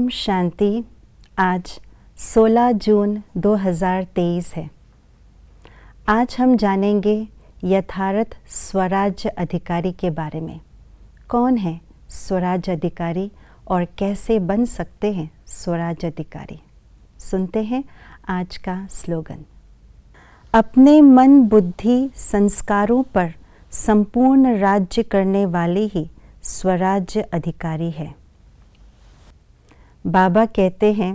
ओम शांति। आज 16 जून 2023 है। आज हम जानेंगे यथार्थ स्वराज्य अधिकारी के बारे में। कौन है स्वराज्य अधिकारी और कैसे बन सकते हैं स्वराज्य अधिकारी। सुनते हैं आज का स्लोगन। अपने मन बुद्धि संस्कारों पर संपूर्ण राज्य करने वाले ही स्वराज्य अधिकारी है। बाबा कहते हैं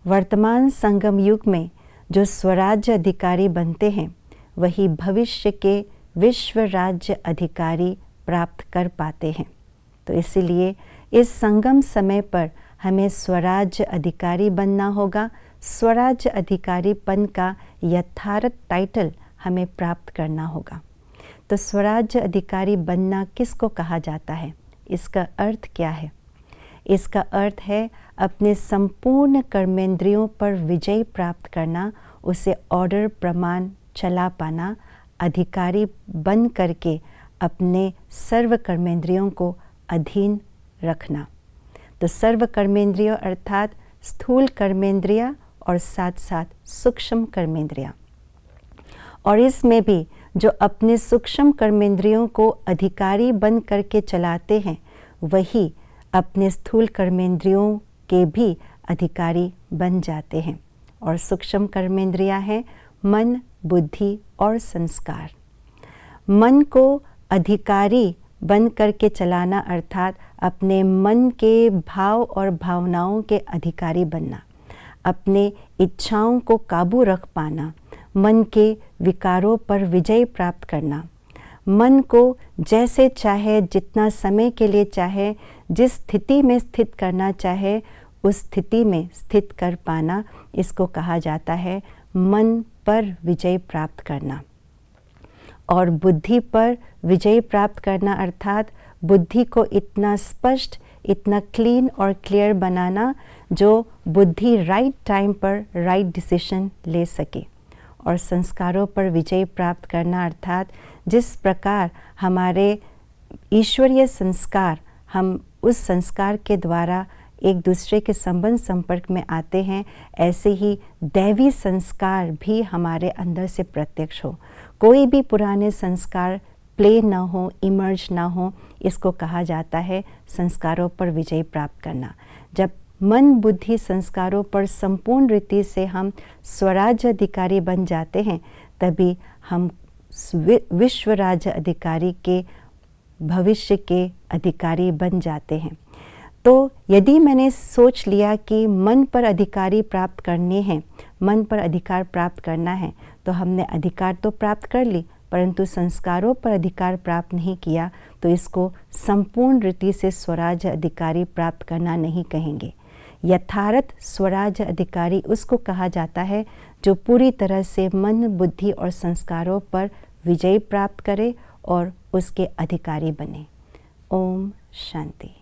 वर्तमान संगम युग में जो स्वराज्य अधिकारी बनते हैं वही भविष्य के विश्व राज्य अधिकारी प्राप्त कर पाते हैं। तो इसीलिए इस संगम समय पर हमें स्वराज्य अधिकारी बनना होगा। स्वराज्य अधिकारीपन का यथार्थ टाइटल हमें प्राप्त करना होगा। तो स्वराज्य अधिकारी बनना किसको कहा जाता है, इसका अर्थ क्या है? इसका अर्थ है अपने संपूर्ण कर्मेंद्रियों पर विजय प्राप्त करना, उसे ऑर्डर प्रमाण चला पाना, अधिकारी बन करके अपने सर्व कर्मेंद्रियों को अधीन रखना। तो सर्व कर्मेंद्रियों अर्थात स्थूल कर्मेंद्रिया और साथ साथ सूक्ष्म कर्मेंद्रिया। और इसमें भी जो अपने सूक्ष्म कर्मेंद्रियों को अधिकारी बन करके चलाते हैं वही अपने स्थूल कर्मेंद्रियों के भी अधिकारी बन जाते हैं। और सूक्ष्म कर्मेंद्रियां हैं मन, बुद्धि और संस्कार। मन को अधिकारी बन करके चलाना अर्थात अपने मन के भाव और भावनाओं के अधिकारी बनना, अपने इच्छाओं को काबू रख पाना, मन के विकारों पर विजय प्राप्त करना, मन को जैसे चाहे, जितना समय के लिए चाहे, जिस स्थिति में स्थित करना चाहे उस स्थिति में स्थित कर पाना, इसको कहा जाता है मन पर विजय प्राप्त करना। और बुद्धि पर विजय प्राप्त करना अर्थात बुद्धि को इतना स्पष्ट, इतना क्लीन और क्लियर बनाना जो बुद्धि राइट टाइम पर राइट डिसीजन ले सके। और संस्कारों पर विजय प्राप्त करना अर्थात जिस प्रकार हमारे ईश्वरीय संस्कार, हम उस संस्कार के द्वारा एक दूसरे के संबंध संपर्क में आते हैं, ऐसे ही दैवी संस्कार भी हमारे अंदर से प्रत्यक्ष हो। कोई भी पुराने संस्कार प्ले ना हो, इमर्ज ना हो, इसको कहा जाता है संस्कारों पर विजय प्राप्त करना। जब मन बुद्धि संस्कारों पर संपूर्ण रीति से हम स्वराज्य अधिकारी बन जाते हैं तभी हम विश्व राज्य अधिकारी के भविष्य के अधिकारी बन जाते हैं। तो यदि मैंने सोच लिया कि मन पर अधिकारी प्राप्त करने हैं, मन पर अधिकार प्राप्त करना है, तो हमने अधिकार तो प्राप्त कर ली परंतु संस्कारों पर अधिकार प्राप्त नहीं किया, तो इसको संपूर्ण रीति से स्वराज्य अधिकारी प्राप्त करना नहीं कहेंगे। यथार्थ स्वराज्य अधिकारी उसको कहा जाता है जो पूरी तरह से मन, बुद्धि और संस्कारों पर विजय प्राप्त करे और उसके अधिकारी बने। ओम शांति।